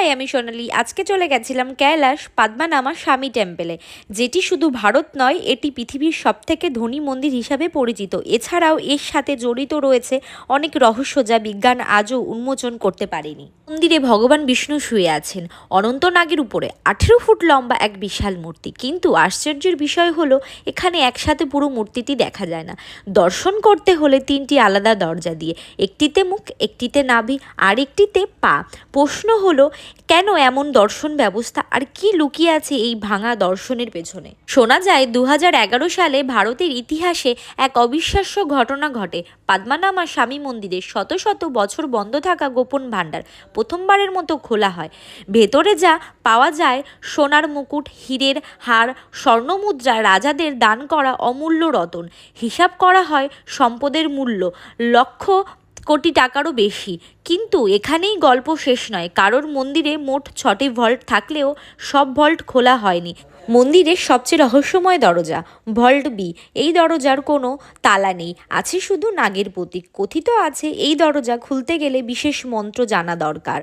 High, আমি সোনালি। আজকে চলে গেছিলাম কৈলাস পদ্মনামা স্বামী টেম্পলে, যেটি শুধু ভারত নয়, এটি পৃথিবীর সবথেকে ধনী মন্দির হিসাবে পরিচিত। এছাড়াও এর সাথে জড়িত রয়েছে অনেক রহস্য যা বিজ্ঞান আজও উন্মোচন করতে পারেনি। মন্দিরে ভগবান বিষ্ণু শুয়ে আছেন অনন্তনাগের উপরে, 18 ফুট লম্বা এক বিশাল মূর্তি। কিন্তু আশ্চর্যের বিষয় হলো এখানে একসাথে পুরো মূর্তিটি দেখা যায় না। দর্শন করতে হলে 3টি আলাদা দরজা দিয়ে, একটিতে মুখ, একটিতে নাভি আর একটিতে পা। প্রশ্ন হলো, কেন এমন দর্শন ব্যবস্থা আর কি লুকিয়ে আছে এই ভাঙা দর্শনের পেছনে? শোনা যায় 2011 সালে ভারতের ইতিহাসে এক অবিশ্বাস্য ঘটনা ঘটে। পদ্মনামা স্বামী মন্দিরে শত শত বছর বন্ধ থাকা গোপন ভাণ্ডার প্রথমবারের মতো খোলা হয়। ভেতরে যা পাওয়া যায়, সোনার মুকুট, হীরের হার, স্বর্ণমুদ্রা, রাজাদের দান করা অমূল্য রত্ন। হিসাব করা হয় সম্পদের মূল্য লক্ষ কোটি টাকারও বেশি। কিন্তু এখানেই গল্প শেষ নয়, কারণ মন্দিরে মোট 6টি ভল্ট থাকলেও সব ভল্ট খোলা হয়নি। মন্দিরের সবচেয়ে রহস্যময় দরজা ভল্ট বি, এই দরজার কোনো তালা নেই, আছে শুধু নাগের প্রতীক। কথিত আছে এই দরজা খুলতে গেলে বিশেষ মন্ত্র জানা দরকার।